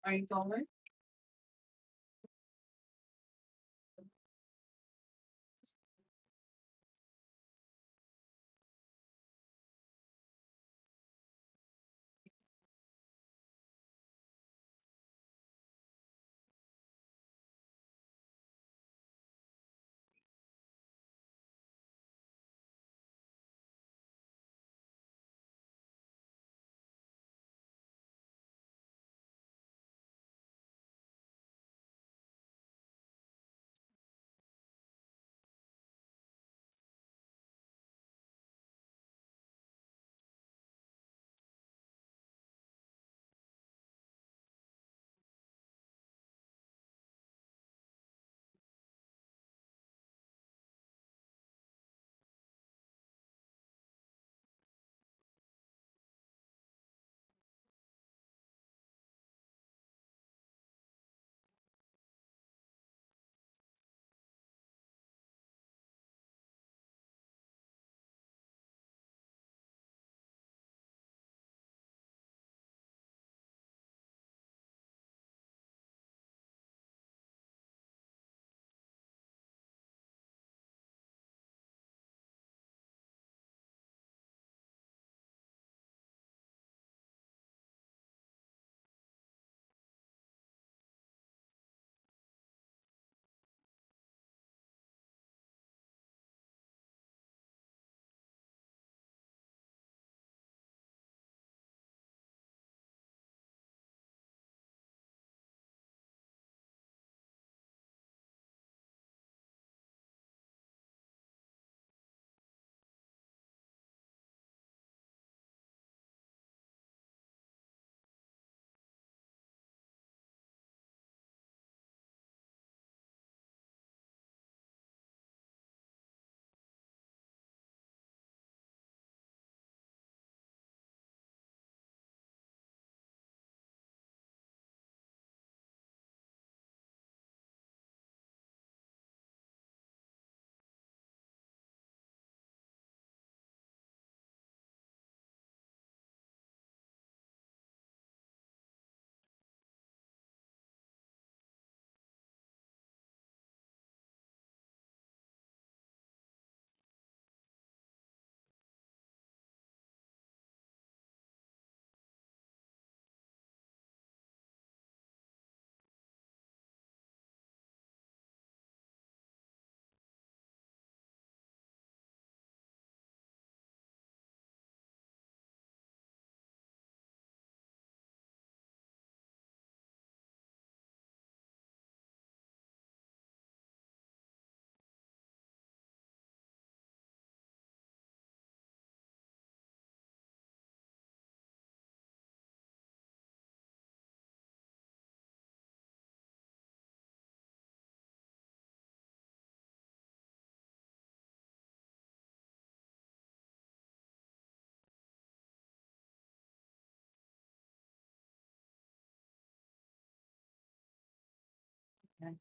Are you going? Okay.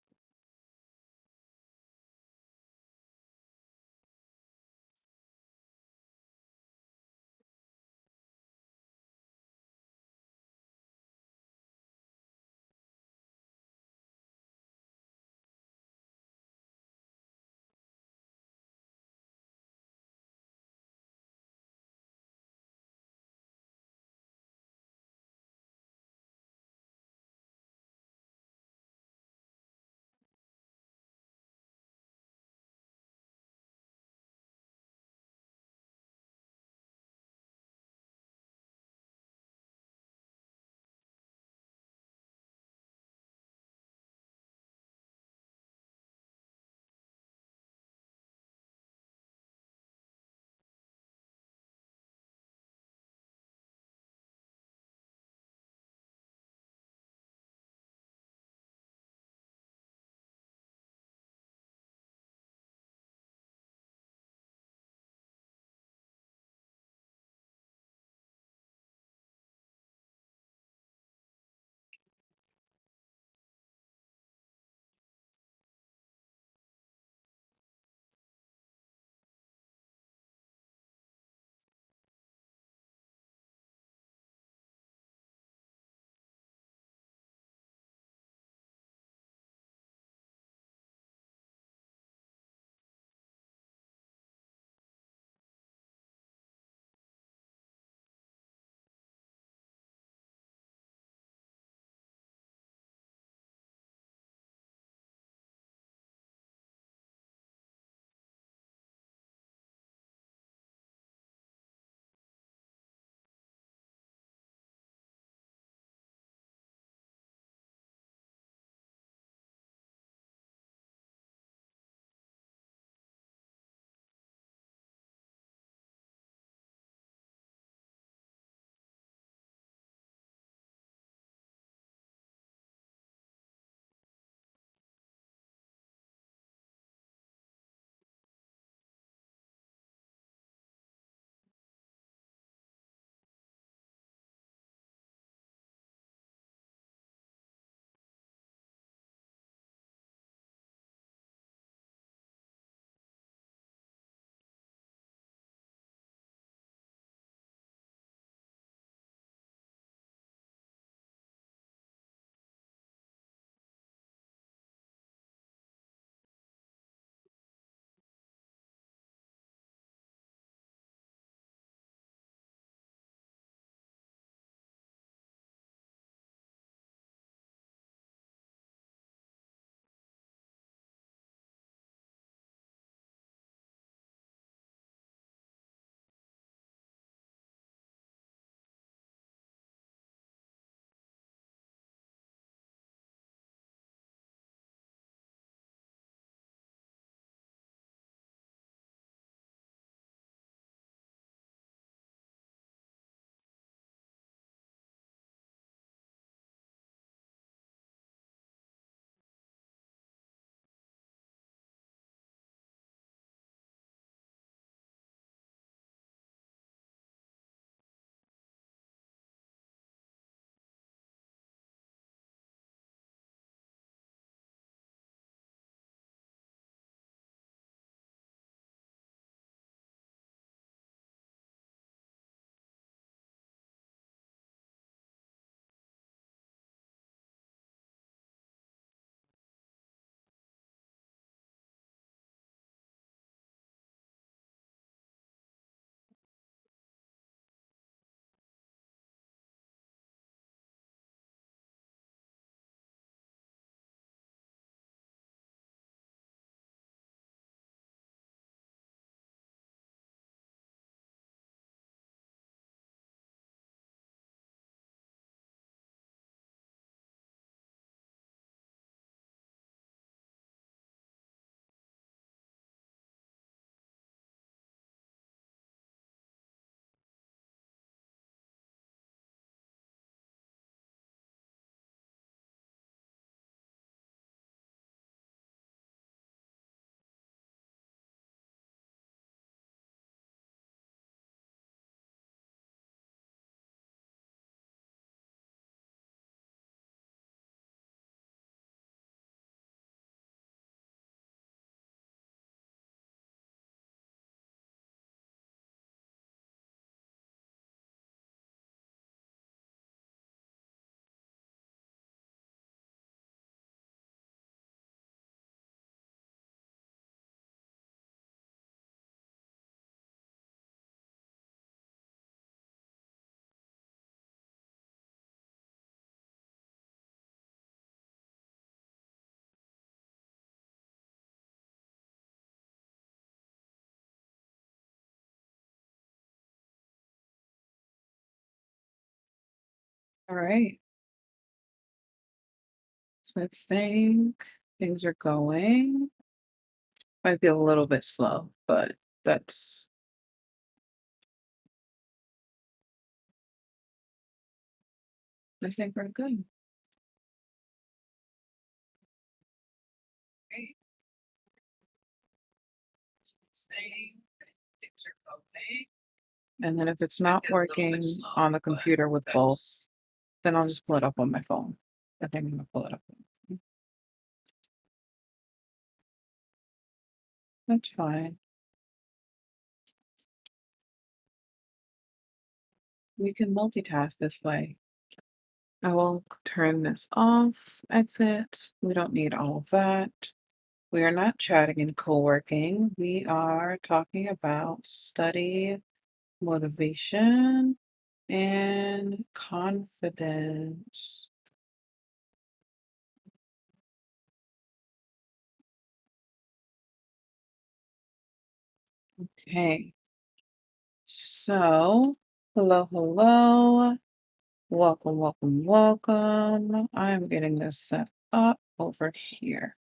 All right. So I think things are going. Might be a little bit slow, but that's I think we're good. Right. Saying things are going. And then if it's not working on the computer with both, then I'll just pull it up on my phone. I think I'm gonna pull it up. That's fine. We can multitask this way. I will turn this off, exit. We don't need all of that. We are not chatting and co-working. We are talking about study, motivation, and confidence. Okay. So, hello, hello. Welcome, welcome, welcome. I'm getting this set up over here.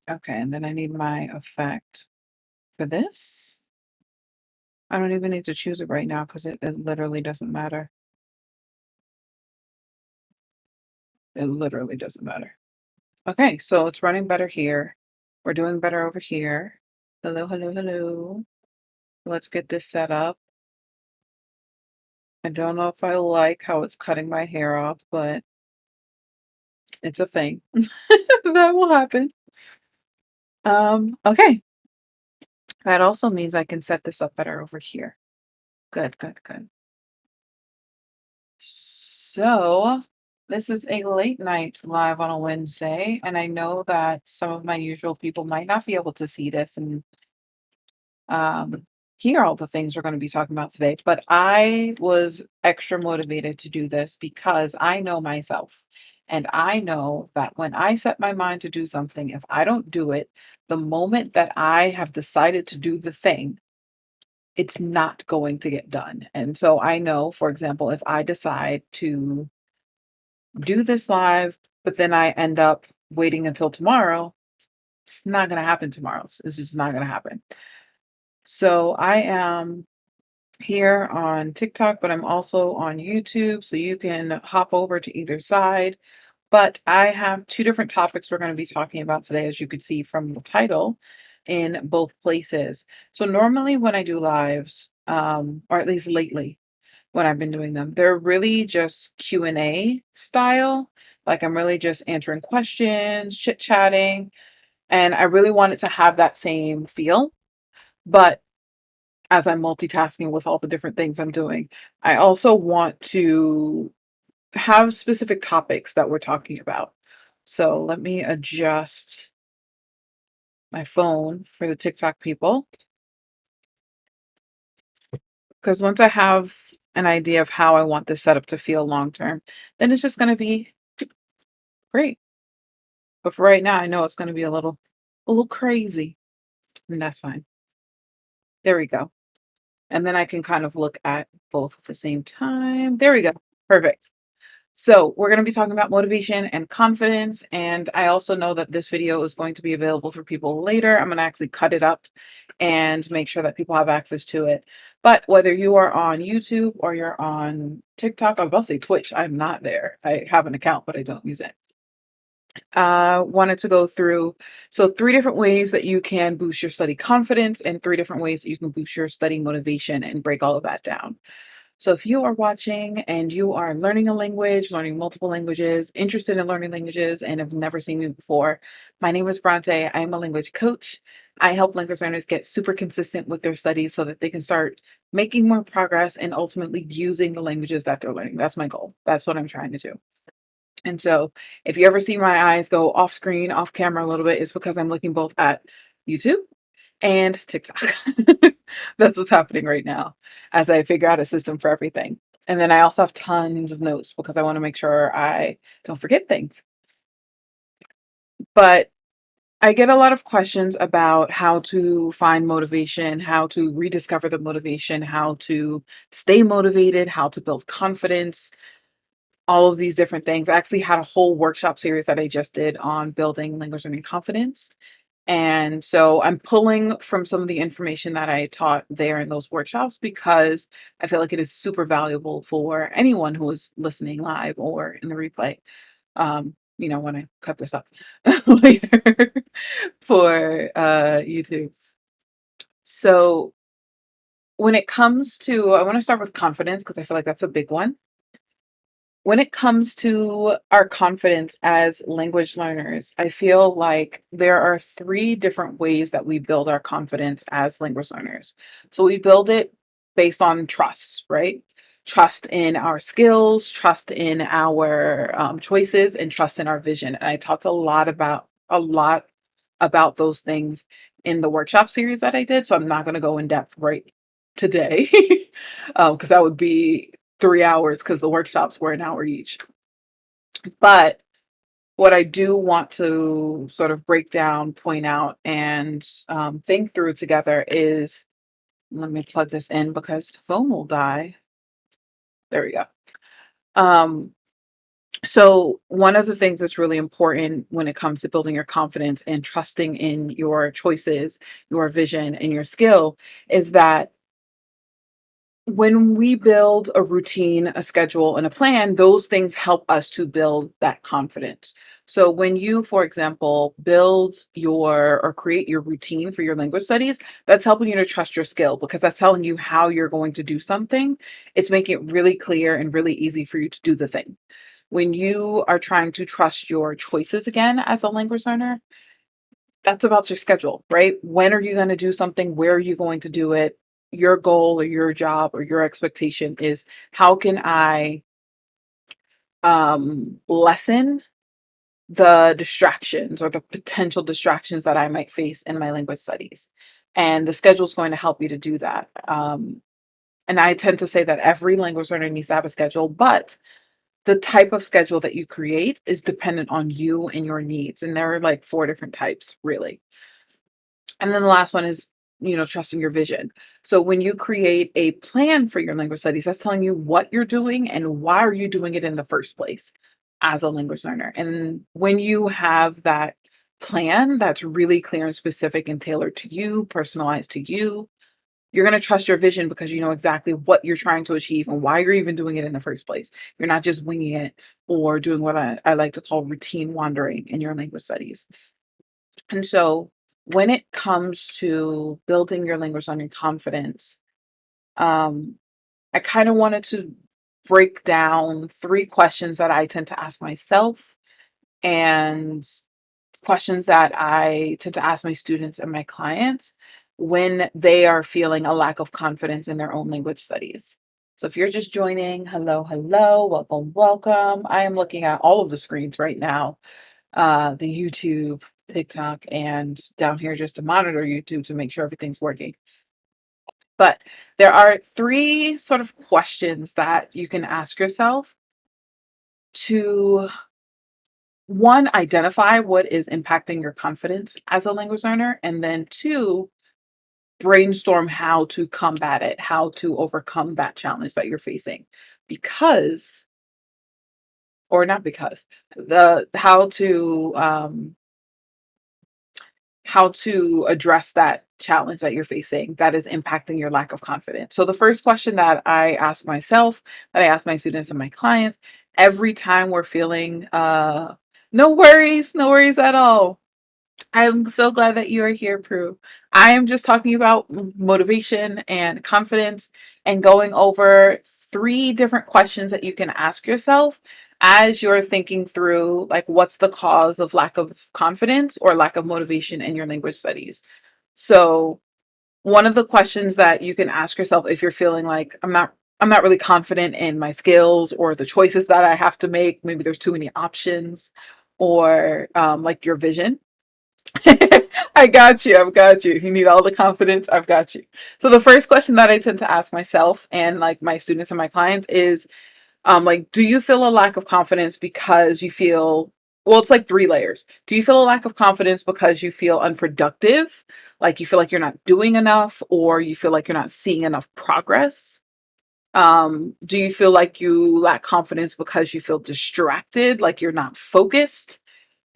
Okay, and then I need my effect for this. I don't even need to choose it right now because it literally doesn't matter. It literally doesn't matter. Okay, so it's running better here. We're doing better over here. Hello, hello, hello. Let's get this set up. I don't know if I like how it's cutting my hair off, but it's a thing. That will happen. Okay. That also means I can set this up better over here. Good, good, good. So, this is a late night live on a Wednesday, and I know that some of my usual people might not be able to see this and um, hear all the things we're going to be talking about today, but I was extra motivated to do this because I know myself. And I know that when I set my mind to do something, if I don't do it, the moment that I have decided to do the thing, it's not going to get done. And so I know, for example, if I decide to do this live, but then I end up waiting until tomorrow, it's not going to happen tomorrow. It's just not going to happen. So I am here on TikTok, but I'm also on YouTube. So you can hop over to either side. But I have two different topics we're going to be talking about today, as you could see from the title, in both places. So normally when I do lives, or at least lately when I've been doing them, they're really just Q&A style. Like I'm really just answering questions, chit-chatting, and I really want it to have that same feel. But as I'm multitasking with all the different things I'm doing, I also want to have specific topics that we're talking about. So let me adjust my phone for the TikTok people. Because once I have an idea of how I want this setup to feel long term, then it's just going to be great. But for right now, I know it's going to be a little crazy, and that's fine. There we go. And then I can kind of look at both at the same time. There we go. Perfect. So we're going to be talking about motivation and confidence. And I also know that this video is going to be available for people later. I'm going to actually cut it up and make sure that people have access to it. But whether you are on YouTube or you're on TikTok, I was about to say Twitch. I'm not there. I have an account, but I don't use it. Wanted to go through three different ways that you can boost your study confidence and three different ways that you can boost your study motivation and break all of that down. So if you are watching and you are learning a language, learning multiple languages, interested in learning languages, and have never seen me before, my name is Bront'e. I am a language coach. I help language learners get super consistent with their studies so that they can start making more progress and ultimately using the languages that they're learning. That's my goal. That's what I'm trying to do. And so if you ever see my eyes go off screen, off camera a little bit, it's because I'm looking both at YouTube and TikTok. That's what's happening right now as I figure out a system for everything. And then I also have tons of notes because I want to make sure I don't forget things. But I get a lot of questions about how to find motivation, how to rediscover the motivation, how to stay motivated, how to build confidence, all of these different things. I actually had a whole workshop series that I just did on building language learning confidence. And so I'm pulling from some of the information that I taught there in those workshops because I feel like it is super valuable for anyone who is listening live or in the replay. When I cut this up later for YouTube. So when it comes to, I want to start with confidence because I feel like that's a big one. When it comes to our confidence as language learners, I feel like there are three different ways that we build our confidence as language learners. So we build it based on trust, right? Trust in our skills, trust in our choices, and trust in our vision. And I talked a lot about those things in the workshop series that I did. So I'm not going to go in depth right today because that would be 3 hours because the workshops were an hour each. But what I do want to sort of break down, point out, and think through together is, let me plug this in because the phone will die. There we go. Um, so one of the things that's really important when it comes to building your confidence and trusting in your choices, your vision, and your skill is that when we build a routine, a schedule, and a plan, those things help us to build that confidence. So when you, for example, build your or create your routine for your language studies, that's helping you to trust your skill because that's telling you how you're going to do something. It's making it really clear and really easy for you to do the thing. When you are trying to trust your choices again as a language learner, that's about your schedule, right? When are you going to do something? Where are you going to do it? Your goal or your job or your expectation is how can I lessen the distractions or the potential distractions that I might face in my language studies? And the schedule is going to help you to do that. And I tend to say that every language learner needs to have a schedule, but the type of schedule that you create is dependent on you and your needs. And there are like four different types, really. And then the last one is, trusting your vision. So when you create a plan for your language studies, that's telling you what you're doing and why are you doing it in the first place as a language learner. And when you have that plan that's really clear and specific and tailored to you, personalized to you, you're going to trust your vision because you know exactly what you're trying to achieve and why you're even doing it in the first place. You're not just winging it or doing what I like to call routine wandering in your language studies. And so when it comes to building your language learning confidence, um, I kind of wanted to break down three questions that I tend to ask myself and questions that I tend to ask my students and my clients when they are feeling a lack of confidence in their own language studies. So if you're just joining, hello, hello, welcome, welcome. I am looking at all of the screens right now, the YouTube, TikTok, and down here just to monitor YouTube to make sure everything's working. But there are three sort of questions that you can ask yourself to, one, identify what is impacting your confidence as a language learner, and then two, brainstorm how to combat it, how to overcome that challenge that you're facing. Because, or not because, the how to address that challenge that you're facing that is impacting your lack of confidence. So the first question that I ask myself, that I ask my students and my clients, every time we're feeling no worries, no worries at all. I'm so glad that you are here, Prue. I am just talking about motivation and confidence and going over three different questions that you can ask yourself as you're thinking through, like, what's the cause of lack of confidence or lack of motivation in your language studies. So, one of the questions that you can ask yourself if you're feeling like I'm not really confident in my skills or the choices that I have to make, maybe there's too many options, or like your vision. I got you. I've got you. You need all the confidence. I've got you. So the first question that I tend to ask myself and like my students and my clients is, like, do you feel a lack of confidence because you feel Well, it's like three layers. Do you feel a lack of confidence because you feel unproductive? Like you feel like you're not doing enough, or you feel like you're not seeing enough progress? Do you feel like you lack confidence because you feel distracted, like you're not focused?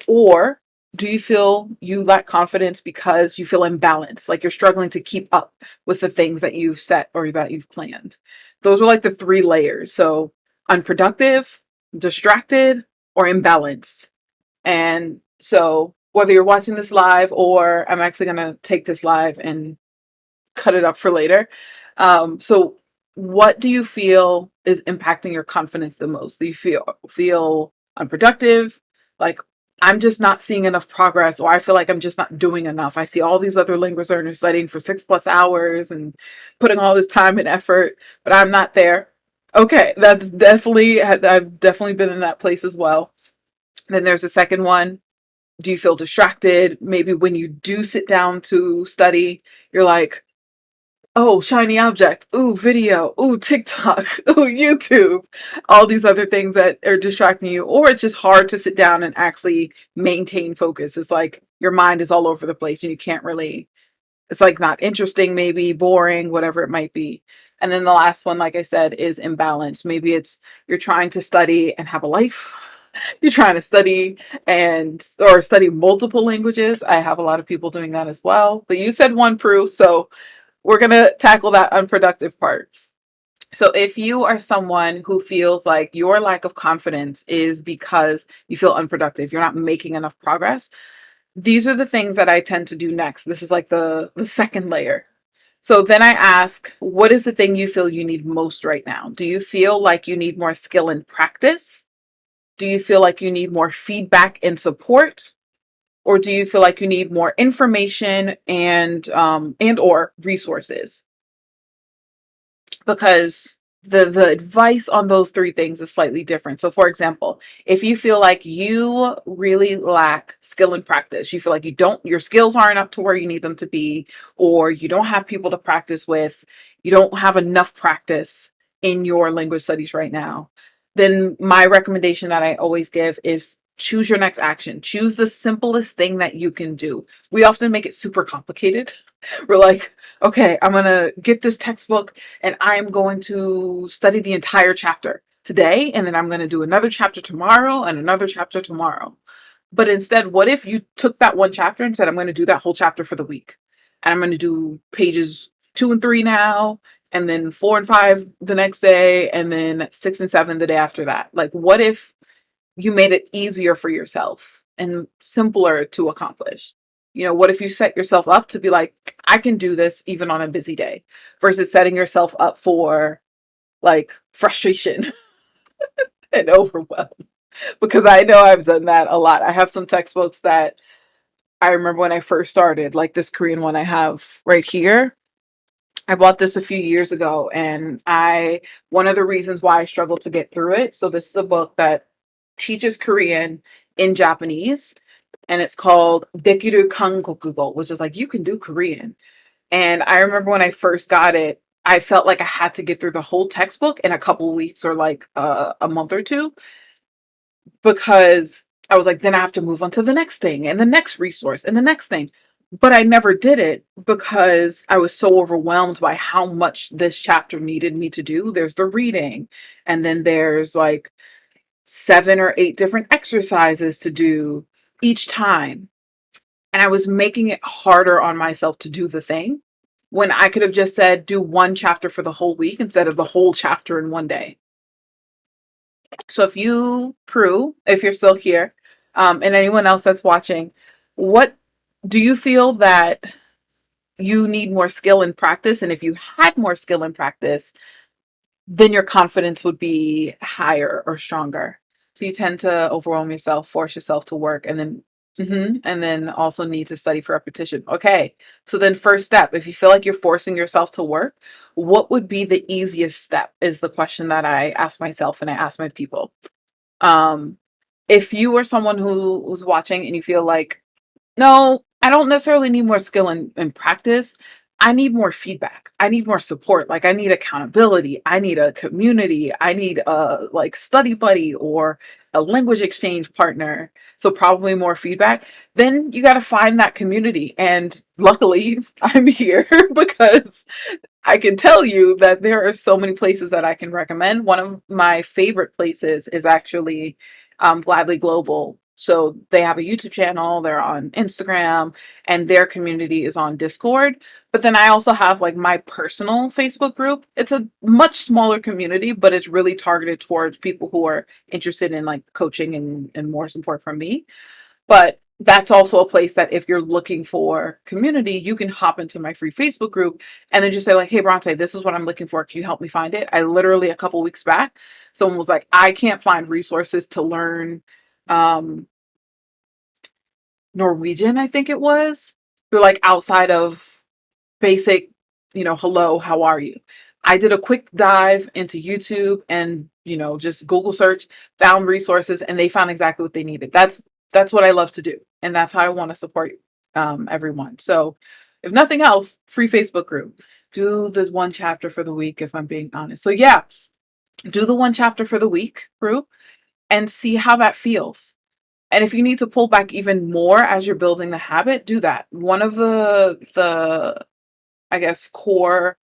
Or do you feel you lack confidence because you feel imbalanced, like you're struggling to keep up with the things that you've set or that you've planned? Those are like the three layers. So unproductive, distracted, or imbalanced. And so whether you're watching this live, or I'm actually going to take this live and cut it up for later. So what do you feel is impacting your confidence the most? Do you feel unproductive? Like I'm just not seeing enough progress, or I feel like I'm just not doing enough. I see all these other language learners studying for 6+ hours and putting all this time and effort, but I'm not there. Okay, that's definitely, I've definitely been in that place as well. Then there's a second one. Do you feel distracted? Maybe when you do sit down to study, you're like, oh, shiny object. Ooh, video. Ooh, TikTok. Ooh, YouTube. All these other things that are distracting you. Or it's just hard to sit down and actually maintain focus. It's like your mind is all over the place and you can't really, it's like not interesting, maybe boring, whatever it might be. And then the last one, like I said, is imbalance. Maybe it's you're trying to study and have a life. You're trying to study and or study multiple languages. I have a lot of people doing that as well. But you said one proof, so we're going to tackle that unproductive part. So, if you are someone who feels like your lack of confidence is because you feel unproductive, you're not making enough progress, these are the things that I tend to do next. This is like the second layer. So then I ask, what is the thing you feel you need most right now? Do you feel like you need more skill and practice? Do you feel like you need more feedback and support? Or do you feel like you need more information and or resources? Because the advice on those three things is slightly different. So for example, if you feel like you really lack skill and practice, you feel like you don't your skills aren't up to where you need them to be, or you don't have people to practice with, you don't have enough practice in your language studies right now, then my recommendation that I always give is choose your next action. Choose the simplest thing that you can do. We often make it super complicated. We're like, okay, I'm going to get this textbook and I'm going to study the entire chapter today, and then I'm going to do another chapter tomorrow and another chapter tomorrow. But instead, what if you took that one chapter and said, I'm going to do that whole chapter for the week? And I'm going to do pages 2 and 3 now, and then 4 and 5 the next day, and then 6 and 7 the day after that. Like, what if you made it easier for yourself and simpler to accomplish? What if you set yourself up to be like, I can do this even on a busy day, versus setting yourself up for like frustration and overwhelm? Because I know I've done that a lot. I have some textbooks that I remember when I first started, like this Korean one I have right here. I bought this a few years ago, and one of the reasons why I struggled to get through it. So this is a book that teaches Korean in Japanese, and it's called Dekiru Kangokugo, which is like you can do Korean. And I remember when I first got it, I felt like I had to get through the whole textbook in a couple of weeks, or like a month or two, because I was like, then I have to move on to the next thing and the next resource and the next thing. But I never did it because I was so overwhelmed by how much this chapter needed me to do. There's the reading, and then there's like 7 or 8 different exercises to do each time. And I was making it harder on myself to do the thing when I could have just said, do one chapter for the whole week instead of the whole chapter in one day. So if you're still here, and anyone else that's watching, what do you feel that you need more skill and practice? And if you had more skill and practice, then your confidence would be higher or stronger. So you tend to overwhelm yourself, force yourself to work, and then also need to study for repetition. Okay. So then first step, if you feel like you're forcing yourself to work, what would be the easiest step is the question that I ask myself and I ask my people. Um, if you are someone who's watching and you feel like, no, I don't necessarily need more skill and practice, I need more feedback. I need more support. Like I need accountability. I need a community. I need a like study buddy or a language exchange partner. So probably more feedback. Then you got to find that community. And luckily I'm here because I can tell you that there are so many places that I can recommend. One of my favorite places is actually Gladly Global. So they have a YouTube channel, they're on Instagram, and their community is on Discord. But then I also have like my personal Facebook group. It's a much smaller community, but it's really targeted towards people who are interested in like coaching and more support from me. But that's also a place that if you're looking for community, you can hop into my free Facebook group and then just say like, hey, Bront'e, this is what I'm looking for. Can you help me find it? I literally a couple weeks back, someone was like, I can't find resources to learn um, Norwegian, I think it was. They're like outside of basic, hello, how are you? I did a quick dive into YouTube and, just Google search, found resources, and they found exactly what they needed. That's what I love to do. And that's how I want to support everyone. So if nothing else, free Facebook group. Do the one chapter for the week, if I'm being honest. So yeah, do the one chapter for the week group and see how that feels. And if you need to pull back even more as you're building the habit, do that. One of the I guess core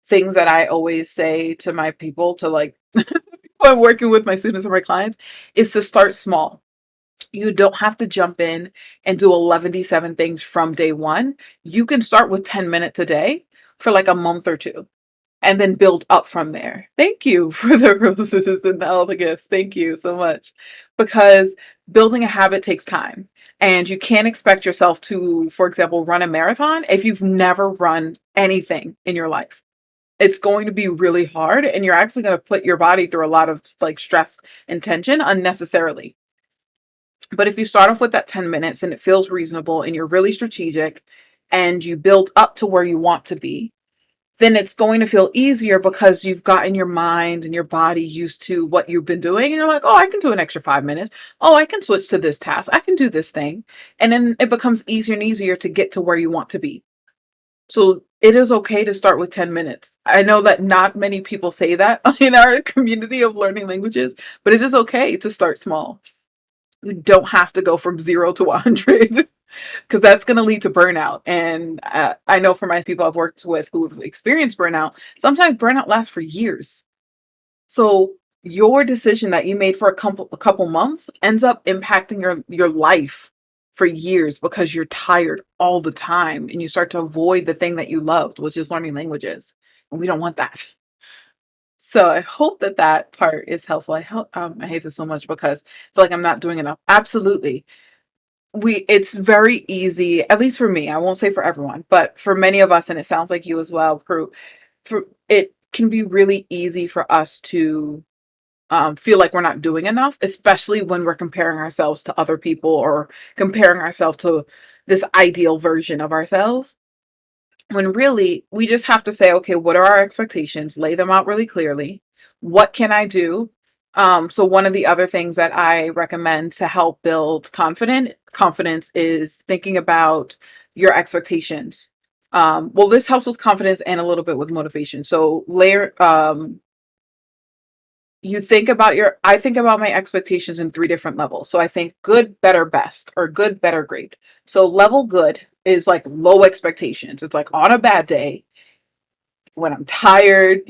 things that I always say to my people to like when I'm working with my students or my clients is to start small. You don't have to jump in and do 11 things from day one. You can start with 10 minutes a day for like a month or two and then build up from there. Thank you for the roses and all the gifts. Thank you so much. Because building a habit takes time. And you can't expect yourself to, for example, run a marathon if you've never run anything in your life. It's going to be really hard and you're actually going to put your body through a lot of like stress and tension unnecessarily. But if you start off with that 10 minutes and it feels reasonable and you're really strategic and you build up to where you want to be, then it's going to feel easier because you've gotten your mind and your body used to what you've been doing. And you're like, oh, I can do an extra 5 minutes. Oh, I can switch to this task. I can do this thing. And then it becomes easier and easier to get to where you want to be. So it is okay to start with 10 minutes. I know that not many people say that in our community of learning languages, but it is okay to start small. You don't have to go from 0 to 100 because that's going to lead to burnout. And I know for my people I've worked with who have experienced burnout, sometimes burnout lasts for years. So your decision that you made for a couple months ends up impacting your life for years because you're tired all the time and you start to avoid the thing that you loved, which is learning languages. And we don't want that. So I hope that that part is helpful. I hate this so much because I feel like I'm not doing enough. Absolutely. It's very easy, at least for me. I won't say for everyone, but for many of us, and it sounds like you as well, for it can be really easy for us to feel like we're not doing enough, especially when we're comparing ourselves to other people or comparing ourselves to this ideal version of ourselves. When really we just have to say, okay, what are our expectations? Lay them out really clearly. What can I do? So one of the other things that I recommend to help build confidence is thinking about your expectations. Well, this helps with confidence and a little bit with motivation. So I think about my expectations in three different levels. So I think good, better, best, or good, better, great. So level good is like low expectations. It's like on a bad day when I'm tired,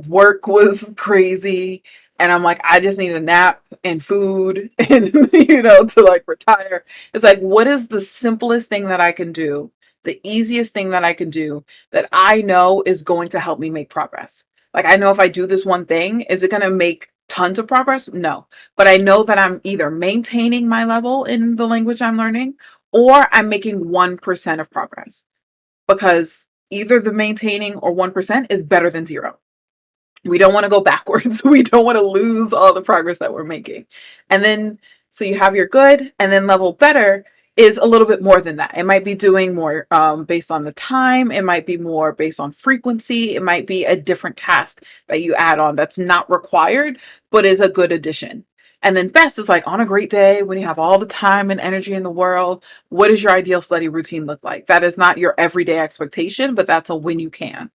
work was crazy and I'm like, I just need a nap and food and, to like retire. It's like, what is the simplest thing that I can do? The easiest thing that I can do that I know is going to help me make progress. Like, I know if I do this one thing, is it going to make tons of progress? No. But I know that I'm either maintaining my level in the language I'm learning or I'm making 1% of progress because either the maintaining or 1% is better than zero. We don't want to go backwards. We don't want to lose all the progress that we're making. And then, so you have your good, and then level better is a little bit more than that. It might be doing more based on the time. It might be more based on frequency. It might be a different task that you add on that's not required, but is a good addition. And then best is like on a great day when you have all the time and energy in the world, what does your ideal study routine look like? That is not your everyday expectation, but that's a when you can.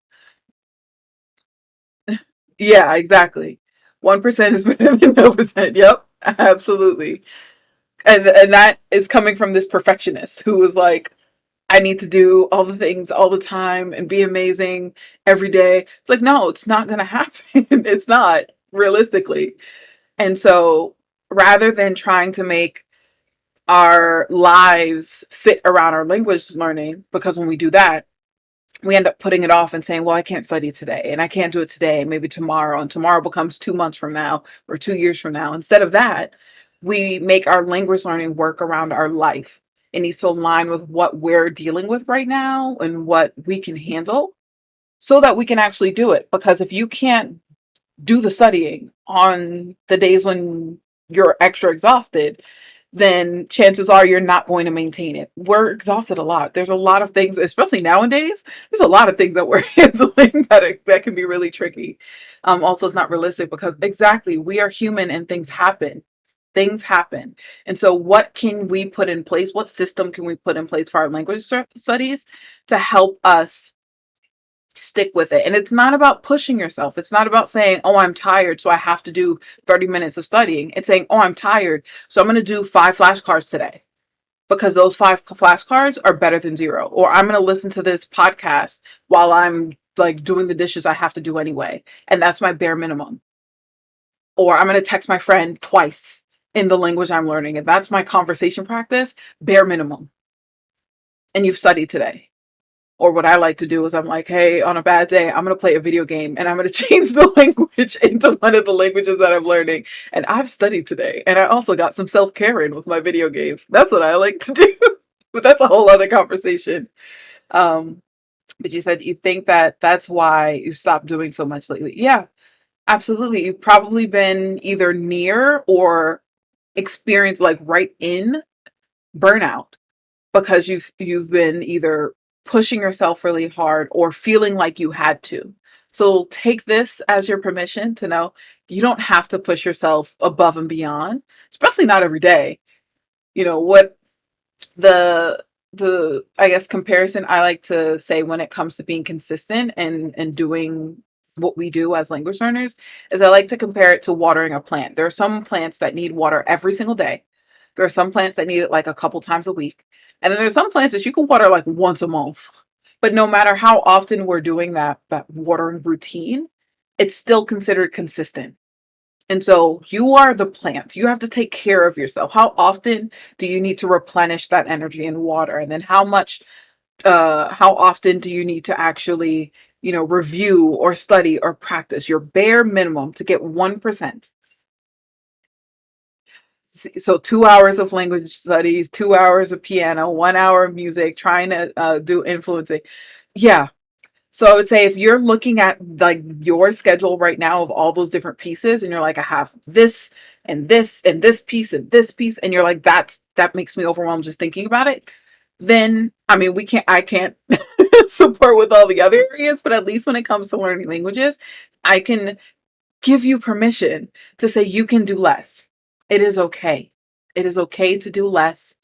Yeah, exactly. 1% is better than no percent. Yep, absolutely. And that is coming from this perfectionist who was like, I need to do all the things all the time and be amazing every day. It's like, no, it's not going to happen. It's not realistically. And so rather than trying to make our lives fit around our language learning, because when we do that, we end up putting it off and saying, well, I can't study today and I can't do it today, maybe tomorrow, and tomorrow becomes 2 months from now or 2 years from now. Instead of that, we make our language learning work around our life. It needs to align with what we're dealing with right now and what we can handle so that we can actually do it. Because if you can't do the studying on the days when you're extra exhausted, then chances are you're not going to maintain it. We're exhausted a lot. There's a lot of things, especially nowadays, there's a lot of things that we're handling that can be really tricky. Also, it's not realistic because exactly, we are human and things happen. Things happen. And so, what can we put in place? What system can we put in place for our language studies to help us stick with it? And it's not about pushing yourself. It's not about saying, oh, I'm tired, so I have to do 30 minutes of studying. It's saying, oh, I'm tired, so I'm going to do 5 flashcards today because those 5 flashcards are better than zero. Or I'm going to listen to this podcast while I'm like doing the dishes I have to do anyway. And that's my bare minimum. Or I'm going to text my friend twice in the language I'm learning. And that's my conversation practice, bare minimum. And you've studied today. Or what I like to do is I'm like, hey, on a bad day, I'm going to play a video game and I'm going to change the language into one of the languages that I'm learning. And I've studied today. And I also got some self-care in with my video games. That's what I like to do. But that's a whole other conversation. Um, but you said you think that that's why you stopped doing so much lately. Yeah, absolutely. You've probably been either near or experienced like right in burnout because you've been either pushing yourself really hard or feeling like you had to. So take this as your permission to know you don't have to push yourself above and beyond, especially not every day. You know what the I guess comparison I like to say when it comes to being consistent and doing what we do as language learners is I like to compare it to watering a plant. There are some plants that need water every single day. There are some plants that need it like a couple times a week. And then there's some plants that you can water like once a month. But no matter how often we're doing that watering routine, it's still considered consistent. And so you are the plant. You have to take care of yourself. How often do you need to replenish that energy and water? And then how often do you need to actually, review or study or practice your bare minimum to get 1%? So 2 hours of language studies, 2 hours of piano, 1 hour of music, trying to do influencing. Yeah. So I would say if you're looking at like your schedule right now of all those different pieces and you're like, I have this and this and this piece and this piece, and you're like, that makes me overwhelmed just thinking about it. Then, I mean, I can't support with all the other areas, but at least when it comes to learning languages, I can give you permission to say you can do less. It is okay. It is okay to do less.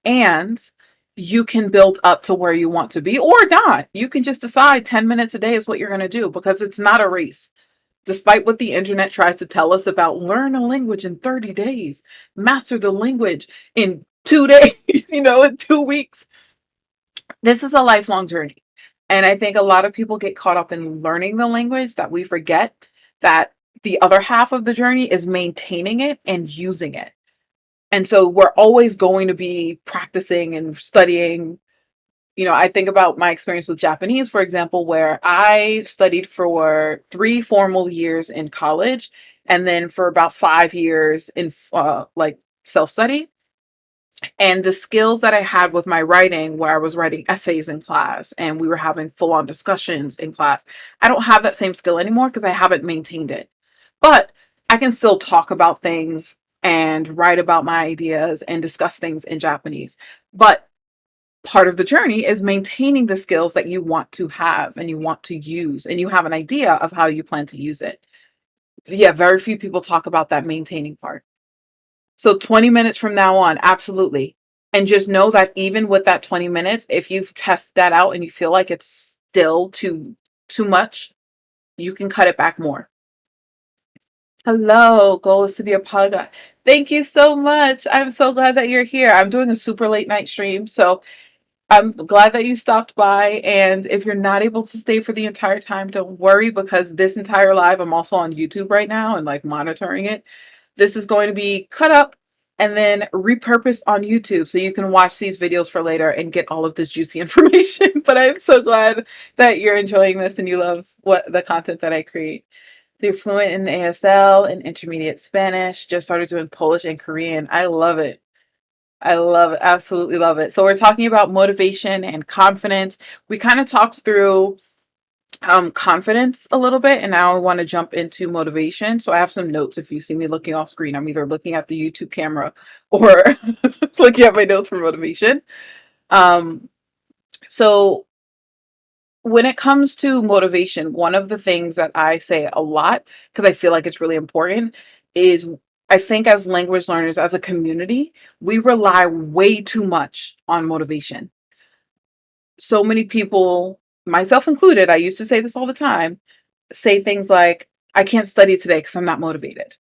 And you can build up to where you want to be or not. You can just decide 10 minutes a day is what you're going to do because it's not a race. Despite what the internet tries to tell us about learn a language in 30 days, master the language in 2 days, in 2 weeks. This is a lifelong journey. And I think a lot of people get caught up in learning the language that we forget that the other half of the journey is maintaining it and using it. And so we're always going to be practicing and studying. I think about my experience with Japanese, for example, where I studied for 3 formal years in college and then for about 5 years in like self-study. And the skills that I had with my writing, where I was writing essays in class and we were having full on discussions in class, I don't have that same skill anymore because I haven't maintained it. But I can still talk about things and write about my ideas and discuss things in Japanese. But part of the journey is maintaining the skills that you want to have and you want to use, and you have an idea of how you plan to use it. Yeah, very few people talk about that maintaining part. So 20 minutes from now on, absolutely. And just know that even with that 20 minutes, if you've tested that out and you feel like it's still too much, you can cut it back more. Hello, goal is to be a polyglot. Thank you so much. I'm so glad that you're here. I'm doing a super late night stream, so I'm glad that you stopped by. And if you're not able to stay for the entire time, don't worry, because this entire live, I'm also on YouTube right now and like monitoring it. This is going to be cut up and then repurposed on YouTube so you can watch these videos for later and get all of this juicy information. But I'm so glad that you're enjoying this and you love what the content that I create. You're fluent in ASL and intermediate Spanish, just started doing Polish and Korean. I love it. I love it. Absolutely love it. So we're talking about motivation and confidence. We kind of talked through confidence a little bit, and now I want to jump into motivation. So I have some notes. If you see me looking off screen, I'm either looking at the YouTube camera or looking at my notes for motivation. Um, so when it comes to motivation, one of the things that I say a lot, because I feel like it's really important, is I think as language learners, as a community, we rely way too much on motivation. So many people, myself included, I used to say this all the time, say things like, I can't study today because I'm not motivated.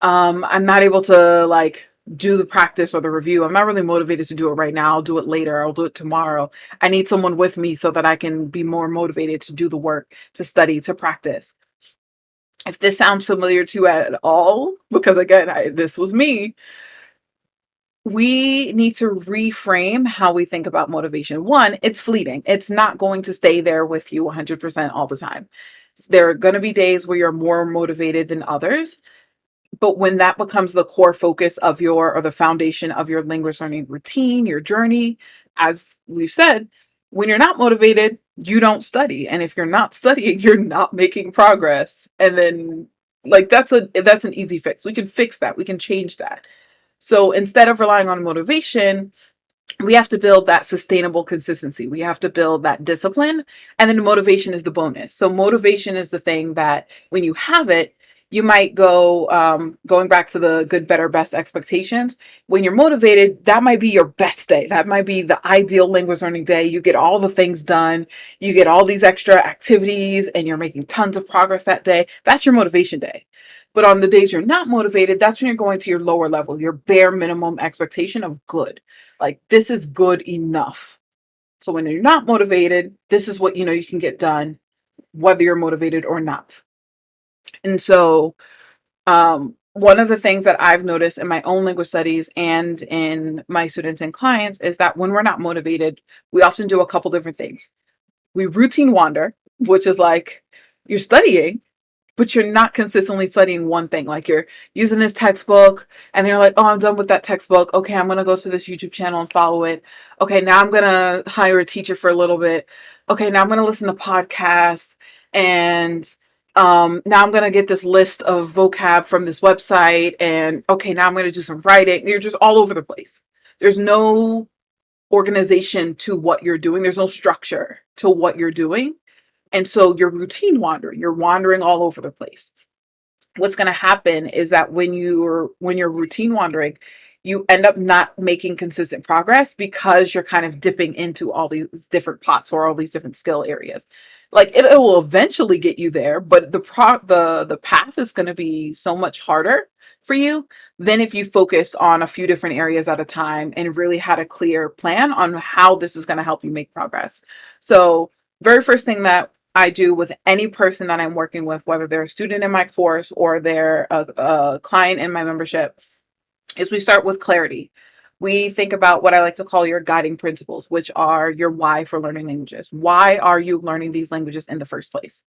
I'm not able to like do the practice or the review. I'm not really motivated to do it right now. I'll do it later. I'll do it tomorrow. I need someone with me so that I can be more motivated to do the work, to study, to practice. If this sounds familiar to you at all, because again, this was me, we need to reframe how we think about motivation. One, it's fleeting. It's not going to stay there with you 100% all the time. There are going to be days where you're more motivated than others. But when that becomes the core focus of your, or the foundation of your language learning routine, your journey, as we've said, when you're not motivated, you don't study. And if you're not studying, you're not making progress. And then like that's an easy fix. We can fix that. We can change that. So instead of relying on motivation, we have to build that sustainable consistency. We have to build that discipline. And then motivation is the bonus. So motivation is the thing that when you have it, you might go, going back to the good, better, best expectations. When you're motivated, that might be your best day. That might be the ideal language learning day. You get all the things done. You get all these extra activities and you're making tons of progress that day. That's your motivation day. But on the days you're not motivated, that's when you're going to your lower level, your bare minimum expectation of good. Like, this is good enough. So when you're not motivated, this is what you know you can get done, whether you're motivated or not. And so, one of the things that I've noticed in my own language studies and in my students and clients is that when we're not motivated, we often do a couple different things. We routine wander, which is like you're studying, but you're not consistently studying one thing. Like you're using this textbook and you're like, oh, I'm done with that textbook. Okay, I'm going to go to this YouTube channel and follow it. Okay, now I'm going to hire a teacher for a little bit. Okay, now I'm going to listen to podcasts. And now I'm going to get this list of vocab from this website. And okay, now I'm going to do some writing. You're just all over the place. There's no organization to what you're doing. There's no structure to what you're doing. And so you're routine wandering, you're wandering all over the place. What's going to happen is that when you're routine wandering, you end up not making consistent progress because you're kind of dipping into all these different pots or all these different skill areas. Like it will eventually get you there, but the path is going to be so much harder for you than if you focus on a few different areas at a time and really had a clear plan on how this is going to help you make progress. So very first thing that I do with any person that I'm working with, whether they're a student in my course or they're a client in my membership, is we start with clarity. We think about what I like to call your guiding principles, which are your why for learning languages. Why are you learning these languages in the first place?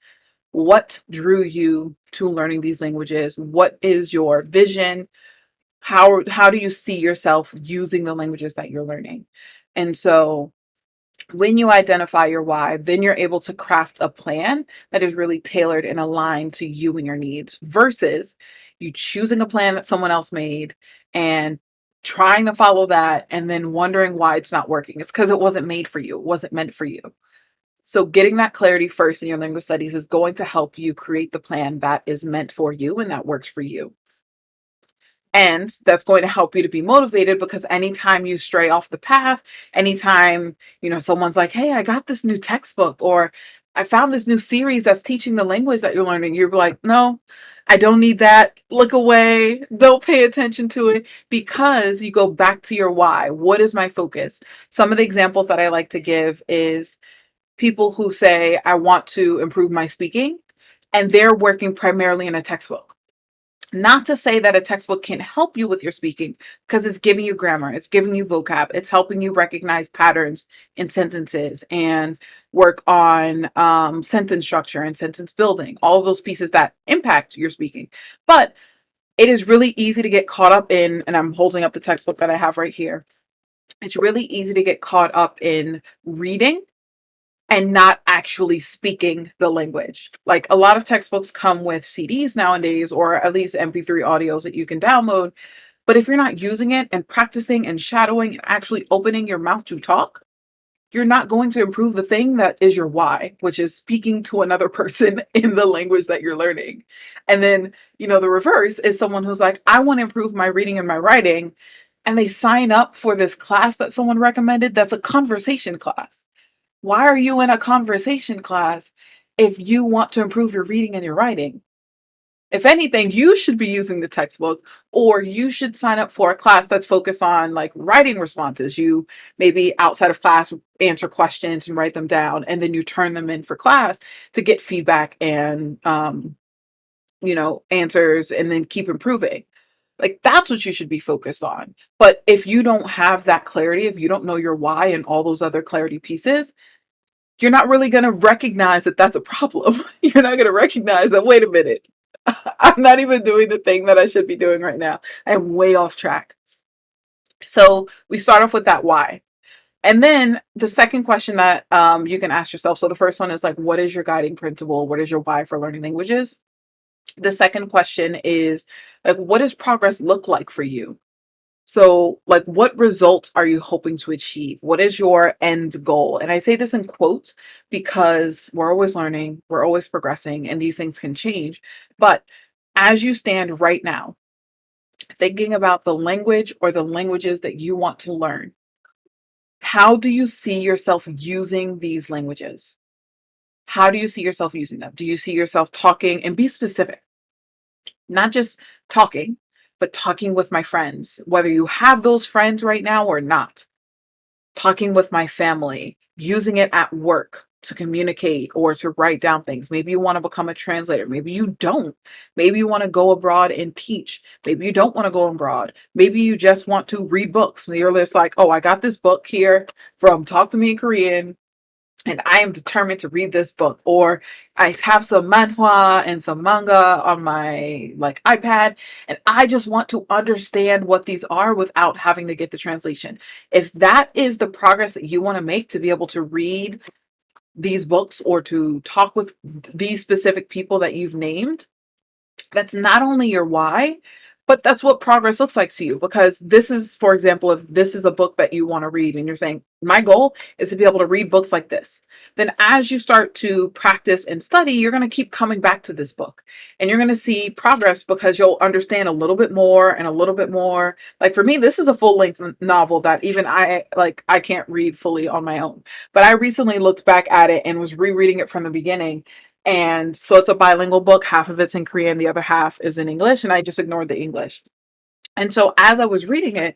What drew you to learning these languages? What is your vision? How do you see yourself using the languages that you're learning? And so when you identify your why, then you're able to craft a plan that is really tailored and aligned to you and your needs versus you choosing a plan that someone else made and trying to follow that and then wondering why it's not working. It's because it wasn't made for you. It wasn't meant for you. So getting that clarity first in your language studies is going to help you create the plan that is meant for you and that works for you. And that's going to help you to be motivated, because anytime you stray off the path, anytime, someone's like, hey, I got this new textbook, or I found this new series that's teaching the language that you're learning, you're like, no, I don't need that. Look away. Don't pay attention to it, because you go back to your why. What is my focus? Some of the examples that I like to give is people who say, I want to improve my speaking, and they're working primarily in a textbook. Not to say that a textbook can't help you with your speaking, because it's giving you grammar, it's giving you vocab, it's helping you recognize patterns in sentences and work on sentence structure and sentence building, all of those pieces that impact your speaking. But it is really easy to get caught up in, and I'm holding up the textbook that I have right here. It's really easy to get caught up in reading and not actually speaking the language. Like, a lot of textbooks come with CDs nowadays, or at least MP3 audios that you can download. But if you're not using it and practicing and shadowing and actually opening your mouth to talk, you're not going to improve the thing that is your why, which is speaking to another person in the language that you're learning. And then, the reverse is someone who's like, I want to improve my reading and my writing. And they sign up for this class that someone recommended that's a conversation class. Why are you in a conversation class if you want to improve your reading and your writing? If anything, you should be using the textbook, or you should sign up for a class that's focused on like writing responses. You maybe outside of class answer questions and write them down, and then you turn them in for class to get feedback and, answers, and then keep improving. Like, that's what you should be focused on. But if you don't have that clarity, if you don't know your why and all those other clarity pieces, you're not really going to recognize that that's a problem. You're not going to recognize that, wait a minute, I'm not even doing the thing that I should be doing right now. I am way off track. So we start off with that why. And then the second question that you can ask yourself. So the first one is like, what is your guiding principle? What is your why for learning languages? The second question is like, what does progress look like for you? So, like, what results are you hoping to achieve? What is your end goal? And I say this in quotes because we're always learning, we're always progressing, and these things can change. But as you stand right now, thinking about the language or the languages that you want to learn, how do you see yourself using these languages? How do you see yourself using them? Do you see yourself talking, and be specific? Not just talking, but talking with my friends, whether you have those friends right now or not. Talking with my family, using it at work to communicate or to write down things. Maybe you want to become a translator. Maybe you don't. Maybe you want to go abroad and teach. Maybe you don't want to go abroad. Maybe you just want to read books. You're just like, oh, I got this book here from Talk to Me in Korean, and I am determined to read this book. Or I have some manhwa and some manga on my like iPad, and I just want to understand what these are without having to get the translation. If that is the progress that you want to make to be able to read these books or to talk with these specific people that you've named, that's not only your why, but that's what progress looks like to you. Because this is, for example, if this is a book that you want to read and you're saying, my goal is to be able to read books like this, then as you start to practice and study, you're going to keep coming back to this book, and you're going to see progress because you'll understand a little bit more and a little bit more. Like, for me, this is a full length novel that even I can't read fully on my own. But I recently looked back at it and was rereading it from the beginning. And so it's a bilingual book. Half of it's in Korean, the other half is in English, and I just ignored the English. And so as I was reading it,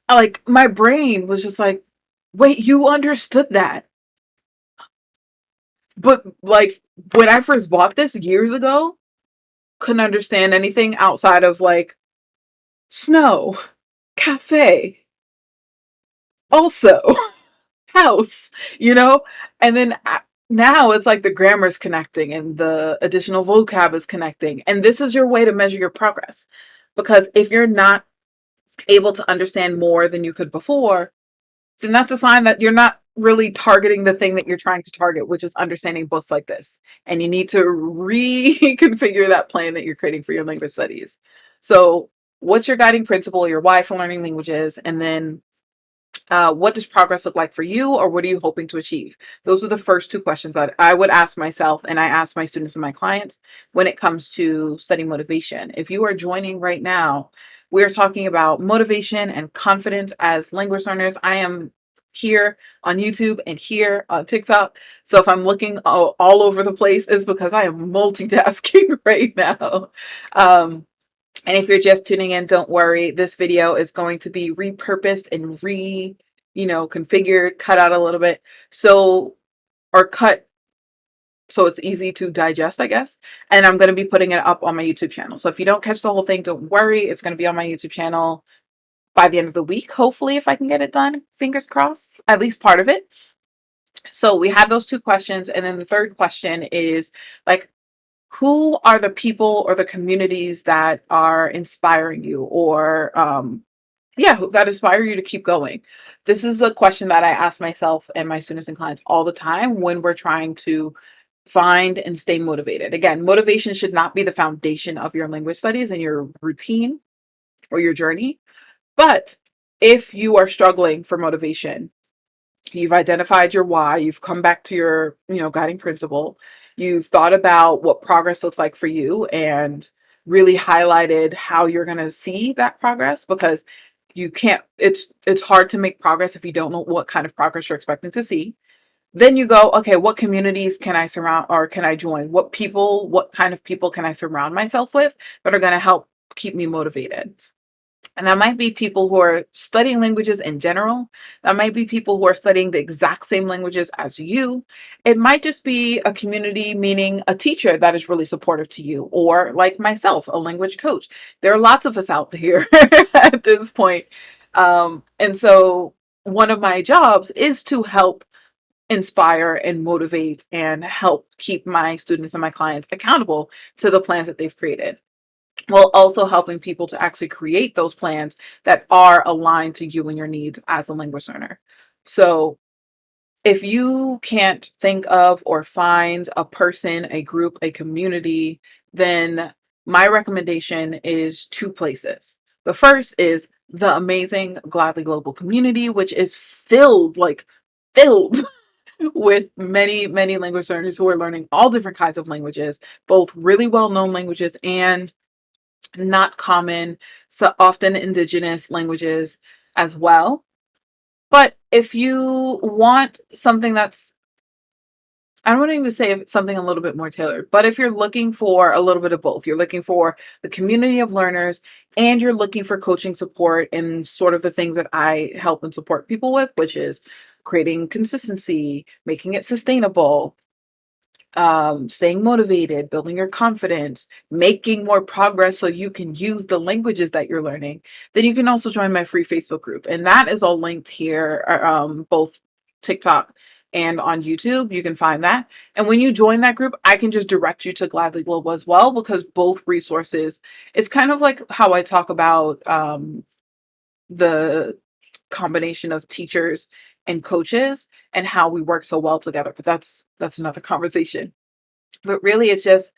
like, my brain was just like, wait, you understood that. But like, when I first bought this years ago, couldn't understand anything outside of like snow, cafe, also house, you know? And then now it's like the grammar is connecting and the additional vocab is connecting. And this is your way to measure your progress. Because if you're not able to understand more than you could before, then that's a sign that you're not really targeting the thing that you're trying to target, which is understanding books like this. And you need to reconfigure that plan that you're creating for your language studies. So, what's your guiding principle, your why for learning languages? And then What does progress look like for you, or what are you hoping to achieve? Those are the first two questions that I would ask myself, and I ask my students and my clients when it comes to study motivation. If you are joining right now, we're talking about motivation and confidence as language learners. I am here on YouTube and here on TikTok. So if I'm looking all over the place, it's because I am multitasking right now. Um, and if you're just tuning in, don't worry. This video is going to be repurposed and configured, cut out a little bit. So, or cut so it's easy to digest, I guess. And I'm going to be putting it up on my YouTube channel. So if you don't catch the whole thing, don't worry. It's going to be on my YouTube channel by the end of the week, hopefully, if I can get it done. Fingers crossed, at least part of it. So we have those two questions. And then the third question is like, who are the people or the communities that are inspiring you, or that inspire you to keep going? This is a question that I ask myself and my students and clients all the time when we're trying to find and stay motivated. Again, motivation should not be the foundation of your language studies and your routine or your journey. But if you are struggling for motivation, you've identified your why, you've come back to your, guiding principle, you've thought about what progress looks like for you and really highlighted how you're going to see that progress, because you can't it's hard to make progress if you don't know what kind of progress you're expecting to see. Then you go, okay, what communities can I surround or can I join? What kind of people can I surround myself with that are going to help keep me motivated? And that might be people who are studying languages in general. That might be people who are studying the exact same languages as you. It might just be a community, meaning a teacher that is really supportive to you, or like myself, a language coach. There are lots of us out here at this point. And so one of my jobs is to help inspire and motivate and help keep my students and my clients accountable to the plans that they've created, while also helping people to actually create those plans that are aligned to you and your needs as a language learner. So if you can't think of or find a person, a group, a community, then my recommendation is two places. The first is the amazing Gladly Global community, which is filled with many, many language learners who are learning all different kinds of languages, both really well-known languages and not common, so often indigenous languages as well. But if you want something that's, I don't want to even say something a little bit more tailored, but if you're looking for a little bit of both, you're looking for the community of learners and you're looking for coaching support and sort of the things that I help and support people with, which is creating consistency, making it sustainable, staying motivated, building your confidence, making more progress so you can use the languages that you're learning, then you can also join my free Facebook group. And that is all linked here, both TikTok and on YouTube. You can find that. And when you join that group, I can just direct you to Gladly Global as well, because both resources, it's kind of like how I talk about the combination of teachers and coaches and how we work so well together. But that's another conversation. But really, it's just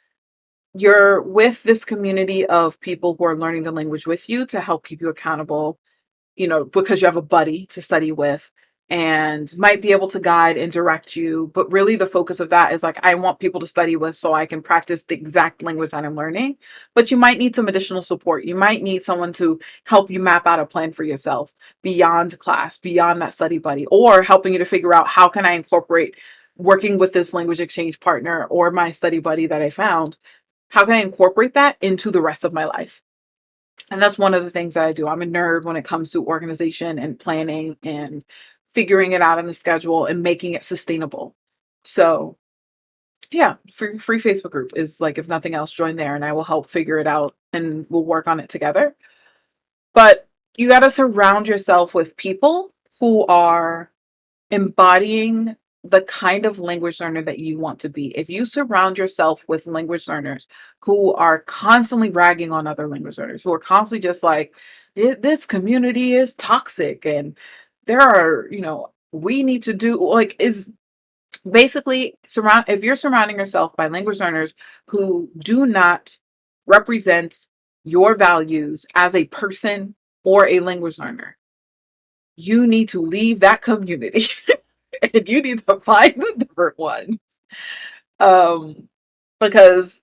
you're with this community of people who are learning the language with you to help keep you accountable, because you have a buddy to study with and might be able to guide and direct you. But really, the focus of that is like, I want people to study with so I can practice the exact language that I'm learning. But you might need some additional support. You might need someone to help you map out a plan for yourself beyond class, beyond that study buddy, or helping you to figure out how can I incorporate working with this language exchange partner or my study buddy that I found. How can I incorporate that into the rest of my life? And that's one of the things that I do. I'm a nerd when it comes to organization and planning and figuring it out in the schedule and making it sustainable. So yeah, free Facebook group is like, if nothing else, join there and I will help figure it out and we'll work on it together. But you got to surround yourself with people who are embodying the kind of language learner that you want to be. If you surround yourself with language learners who are constantly ragging on other language learners, who are constantly just like, this community is toxic and there are, we need to do like, is basically if you're surrounding yourself by language learners who do not represent your values as a person or a language learner, you need to leave that community and you need to find a different one. Um, because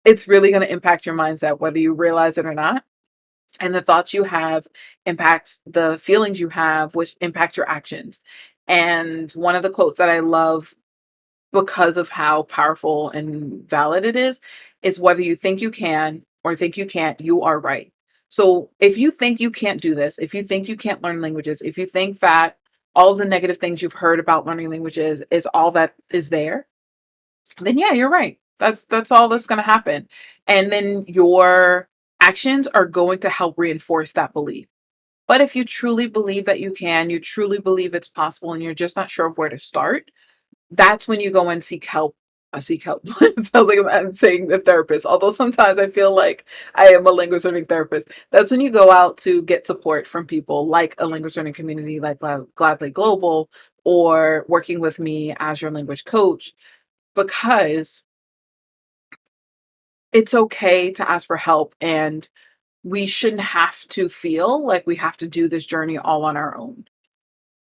it's really going to impact your mindset, whether you realize it or not. And the thoughts you have impacts the feelings you have, which impact your actions. And one of the quotes that I love because of how powerful and valid it is whether you think you can or think you can't, you are right. So if you think you can't do this, if you think you can't learn languages, if you think that all the negative things you've heard about learning languages is all that is there, then yeah, you're right. That's all that's going to happen. And then your actions are going to help reinforce that belief. But if you truly believe that you can, you truly believe it's possible and you're just not sure of where to start, that's when you go and seek help. Seek help. It sounds like I'm saying the therapist, although sometimes I feel like I am a language learning therapist. That's when you go out to get support from people like a language learning community like Gladly Global, or working with me as your language coach, because it's okay to ask for help, and we shouldn't have to feel like we have to do this journey all on our own.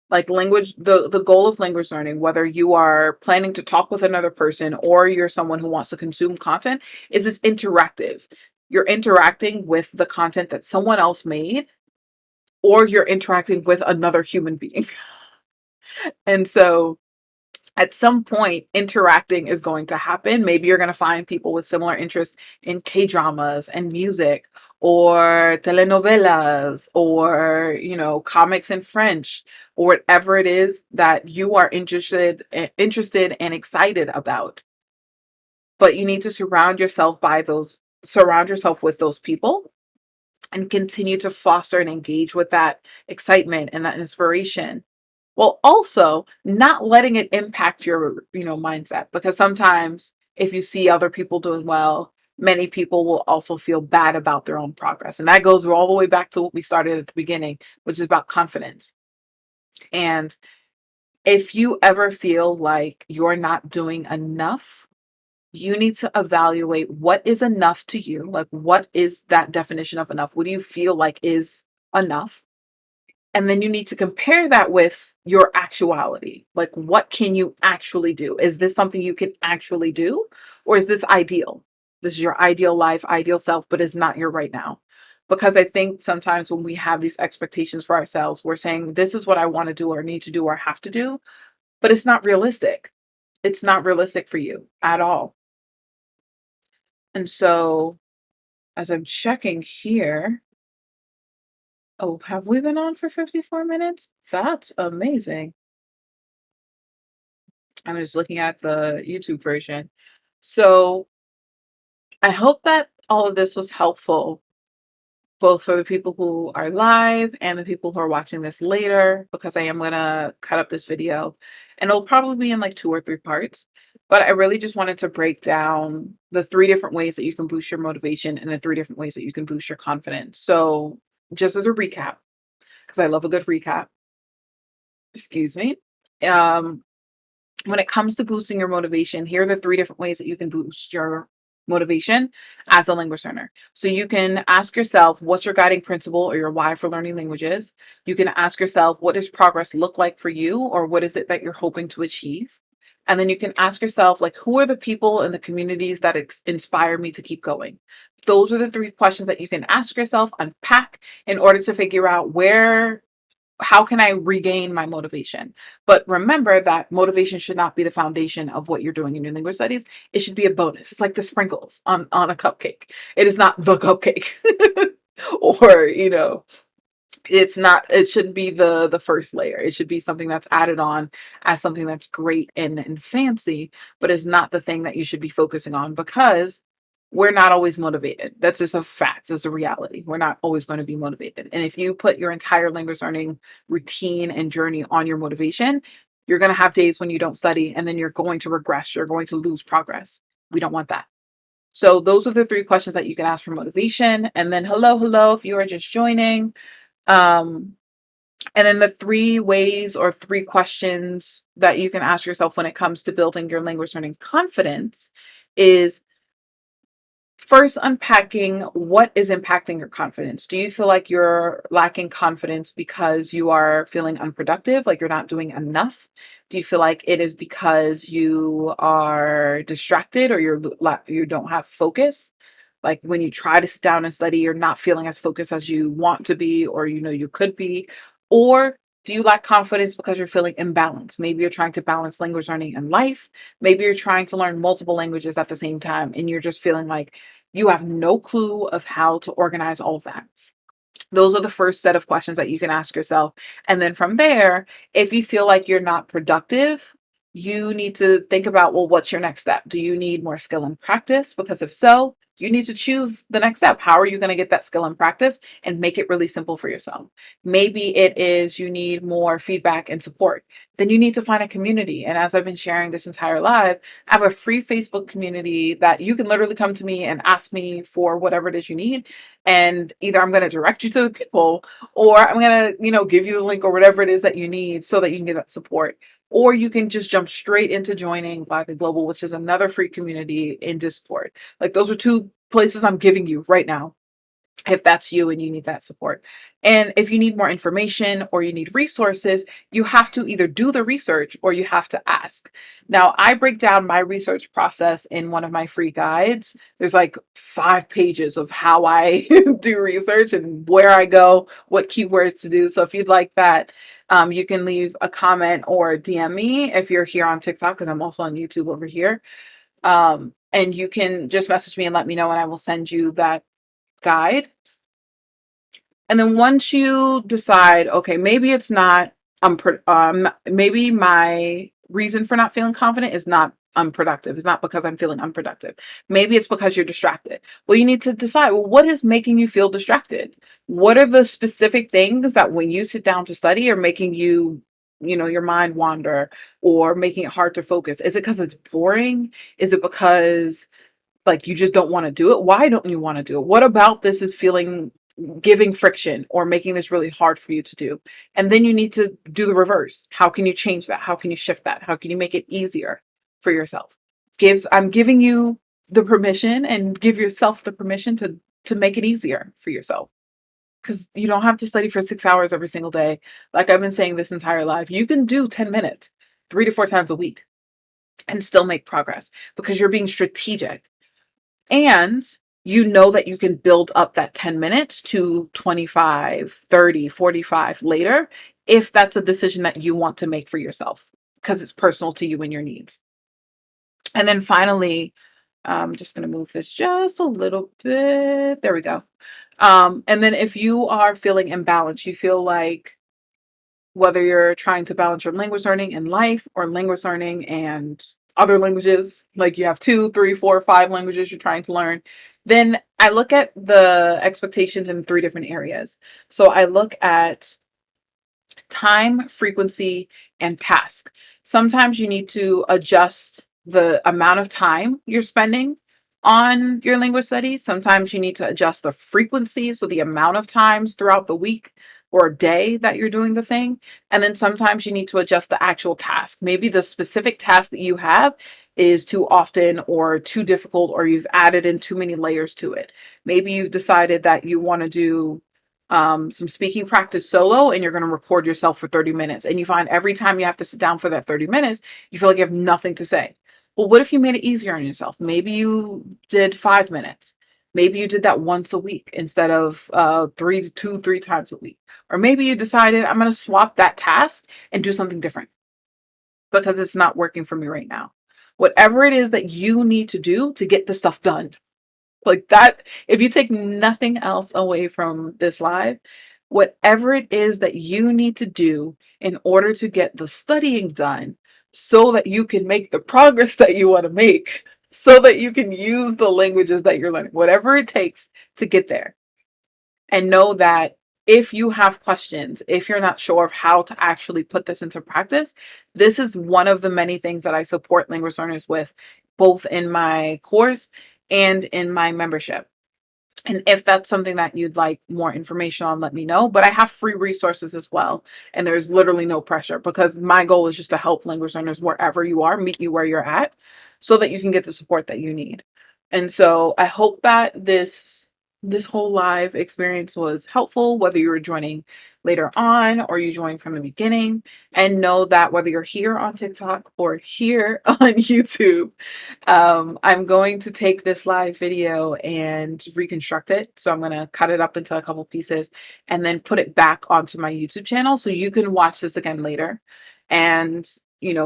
Like language, the goal of language learning, whether you are planning to talk with another person or you're someone who wants to consume content, is it's interactive. You're interacting with the content that someone else made, or you're interacting with another human being. And so at some point, interacting is going to happen. Maybe you're going to find people with similar interests in K-dramas and music, or telenovelas, or, comics in French, or whatever it is that you are interested and excited about. But you need to surround yourself with those people and continue to foster and engage with that excitement and that inspiration, while also not letting it impact your, mindset. Because sometimes if you see other people doing well, many people will also feel bad about their own progress. And that goes all the way back to what we started at the beginning, which is about confidence. And if you ever feel like you're not doing enough, you need to evaluate what is enough to you. Like, what is that definition of enough? What do you feel like is enough? And then you need to compare that with your actuality. Like, what can you actually do? Is this something you can actually do? Or is this ideal? This is your ideal life, ideal self, but is not your right now. Because I think sometimes when we have these expectations for ourselves, we're saying, this is what I want to do or need to do or have to do, but it's not realistic. It's not realistic for you at all. And so, as I'm checking here, oh, have we been on for 54 minutes? That's amazing. I'm just looking at the YouTube version. So I hope that all of this was helpful, both for the people who are live and the people who are watching this later, because I am going to cut up this video and it'll probably be in like 2 or 3 parts. But I really just wanted to break down the 3 different ways that you can boost your motivation and the 3 different ways that you can boost your confidence. So just as a recap, because I love a good recap, excuse me. Um, when it comes to boosting your motivation, here are the 3 different ways that you can boost your motivation as a language learner. So you can ask yourself, what's your guiding principle or your why for learning languages? You can ask yourself, what does progress look like for you, or what is it that you're hoping to achieve? And then you can ask yourself, like, who are the people in the communities that inspire me to keep going? Those are the 3 questions that you can ask yourself, unpack, in order to figure out how can I regain my motivation? But remember that motivation should not be the foundation of what you're doing in your language studies. It should be a bonus. It's like the sprinkles on a cupcake. It is not the cupcake. Or, it shouldn't be the first layer. It should be something that's added on as something that's great and fancy, but is not the thing that you should be focusing on, because we're not always motivated. That's just a fact. It's a reality. We're not always going to be motivated. And if you put your entire language learning routine and journey on your motivation, you're going to have days when you don't study, and then you're going to regress. You're going to lose progress. We don't want that. So those are the 3 questions that you can ask for motivation. And then hello, if you are just joining. Um, and then the 3 ways or 3 questions that you can ask yourself when it comes to building your language learning confidence is, first unpacking what is impacting your confidence. Do you feel like you're lacking confidence because you are feeling unproductive, like you're not doing enough? Do you feel like it is because you are distracted or you don't have focus? Like when you try to sit down and study, you're not feeling as focused as you want to be or you know you could be. Or do you lack confidence because you're feeling imbalanced? Maybe you're trying to balance language learning and life. Maybe you're trying to learn multiple languages at the same time and you're just feeling like you have no clue of how to organize all of that. Those are the first set of questions that you can ask yourself. And then from there, if you feel like you're not productive, you need to think about, well, what's your next step? Do you need more skill and practice? Because if so, you need to choose the next step. How are you going to get that skill and practice and make it really simple for yourself? Maybe it is you need more feedback and support. Then you need to find a community. And as I've been sharing this entire live, I have a free Facebook community that you can literally come to me and ask me for whatever it is you need. And either I'm going to direct you to the people or I'm going to, give you the link or whatever it is that you need so that you can get that support. Or you can just jump straight into joining Black Global, which is another free community in Discord. Like those are two places I'm giving you right now if that's you and you need that support. And if you need more information or you need resources, you have to either do the research or you have to ask. Now, I break down my research process in one of my free guides. There's like 5 pages of how I do research and where I go, what keywords to do. So if you'd like that, you can leave a comment or DM me if you're here on TikTok, because I'm also on YouTube over here. And you can just message me and let me know, and I will send you that guide. And then once you decide, okay, maybe it's not, maybe my reason for not feeling confident is not unproductive. It's not because I'm feeling unproductive. Maybe it's because you're distracted. Well, you need to decide, well, what is making you feel distracted? What are the specific things that when you sit down to study are making you, your mind wander or making it hard to focus? Is it because it's boring? Is it because like you just don't want to do it? Why don't you want to do it? What about this is giving friction or making this really hard for you to do? And then you need to do the reverse. How can you change that? How can you shift that? How can you make it easier for yourself? I'm giving you the permission, and give yourself the permission to make it easier for yourself. Because you don't have to study for 6 hours every single day. Like I've been saying this entire life, you can do 10 minutes 3 to 4 times a week and still make progress because you're being strategic. And you know that you can build up that 10 minutes to 25, 30, 45 later if that's a decision that you want to make for yourself because it's personal to you and your needs. And then finally, I'm just going to move this just a little bit. There we go. And then if you are feeling imbalanced, you feel like whether you're trying to balance your language learning and life or language learning and other languages, like you have 2, 3, 4, 5 languages you're trying to learn, then I look at the expectations in 3 different areas. So I look at time, frequency, and task. Sometimes you need to adjust the amount of time you're spending on your language studies. Sometimes you need to adjust the frequency, so the amount of times throughout the week or day that you're doing the thing. And then sometimes you need to adjust the actual task. Maybe the specific task that you have is too often or too difficult, or you've added in too many layers to it. Maybe you've decided that you want to do some speaking practice solo and you're going to record yourself for 30 minutes. And you find every time you have to sit down for that 30 minutes, you feel like you have nothing to say. Well, what if you made it easier on yourself? Maybe you did 5 minutes. Maybe you did that once a week instead of 3 times a week. Or maybe you decided I'm going to swap that task and do something different because it's not working for me right now. Whatever it is that you need to do to get the stuff done. Like that, if you take nothing else away from this live, whatever it is that you need to do in order to get the studying done so that you can make the progress that you want to make, so that you can use the languages that you're learning, whatever it takes to get there. And know that if you have questions, if you're not sure of how to actually put this into practice, this is one of the many things that I support language learners with, both in my course and in my membership. And if that's something that you'd like more information on, let me know. But I have free resources as well. And there's literally no pressure because my goal is just to help language learners wherever you are, meet you where you're at so that you can get the support that you need. And so I hope that this whole live experience was helpful, whether you were joining later on or you joined from the beginning. And know that whether you're here on TikTok or here on YouTube, I'm going to take this live video and reconstruct it. So I'm going to cut it up into a couple pieces and then put it back onto my YouTube channel so you can watch this again later and,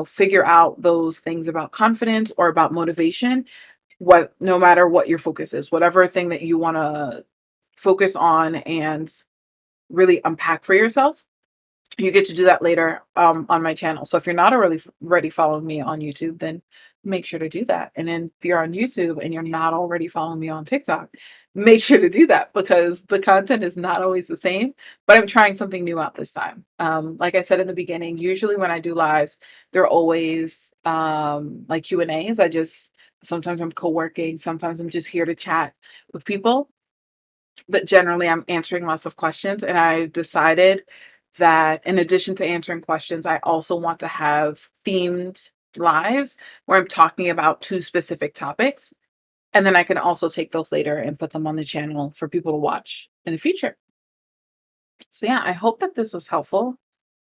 figure out those things about confidence or about motivation, no matter what your focus is, whatever thing that you want to focus on and really unpack for yourself, you get to do that later on my channel. So if you're not already following me on YouTube, then make sure to do that. And then if you're on YouTube and you're not already following me on TikTok, make sure to do that because the content is not always the same, but I'm trying something new out this time. Like I said in the beginning, usually when I do lives, they're always like Q&As. Sometimes I'm co-working, sometimes I'm just here to chat with people, but generally I'm answering lots of questions. And I decided that in addition to answering questions, I also want to have themed lives where I'm talking about two specific topics. And then I can also take those later and put them on the channel for people to watch in the future. So yeah, I hope that this was helpful.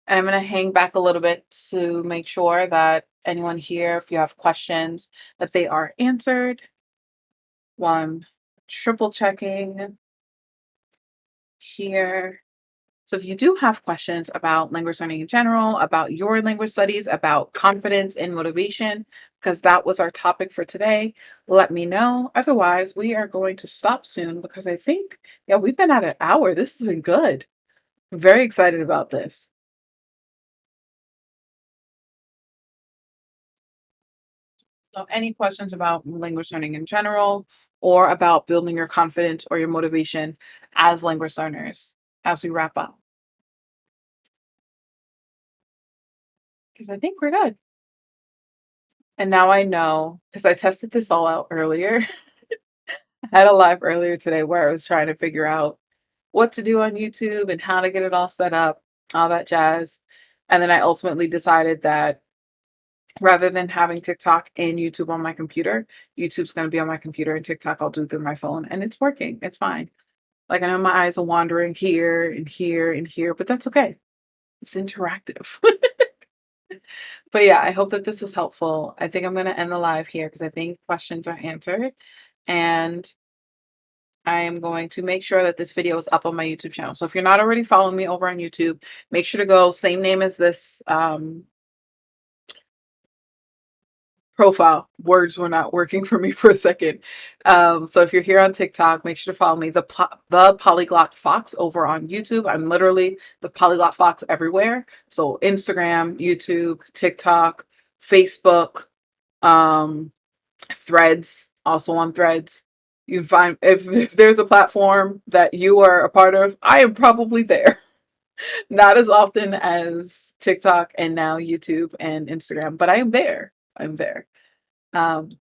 And I'm going to hang back a little bit to make sure that anyone here, if you have questions, that they are answered. One, triple checking here. So if you do have questions about language learning in general, about your language studies, about confidence and motivation, because that was our topic for today, let me know. Otherwise, we are going to stop soon because I think, yeah, we've been at an hour. This has been good. I'm very excited about this. So any questions about language learning in general or about building your confidence or your motivation as language learners as we wrap up? Because I think we're good. And now I know, because I tested this all out earlier. I had a live earlier today where I was trying to figure out what to do on YouTube and how to get it all set up, all that jazz. And then I ultimately decided that rather than having TikTok and YouTube on my computer, YouTube's going to be on my computer and TikTok I'll do through my phone. And it's working. It's fine. Like I know my eyes are wandering here and here and here, but that's okay. It's interactive. But yeah, I hope that this is helpful. I think I'm going to end the live here because I think questions are answered. And I am going to make sure that this video is up on my YouTube channel. So if you're not already following me over on YouTube, make sure to go, same name as this profile. Words were not working for me for a second. So if you're here on TikTok, make sure to follow me, the Polyglot Fox over on YouTube. I'm literally the Polyglot Fox everywhere. So Instagram, YouTube, TikTok, Facebook, Threads, also on Threads. You can find if there's a platform that you are a part of, I am probably there. Not as often as TikTok and now YouTube and Instagram, but I am there. I'm there. Um,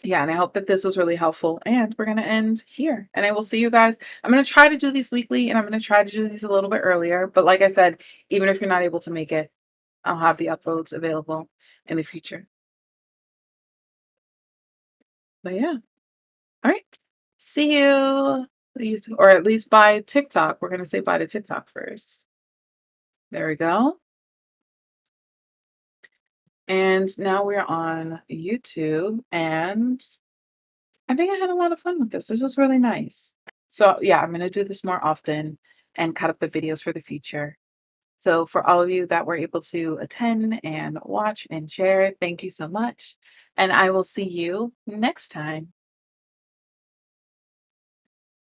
yeah, and I hope that this was really helpful. And we're going to end here. And I will see you guys. I'm going to try to do these weekly and I'm going to try to do these a little bit earlier. But like I said, even if you're not able to make it, I'll have the uploads available in the future. But yeah. All right. See you. Or at least by TikTok. We're going to say bye to TikTok first. There we go. And now we're on YouTube. And I think I had a lot of fun with this. This was really nice. So yeah, I'm going to do this more often and cut up the videos for the future. So for all of you that were able to attend and watch and share, thank you so much. And I will see you next time.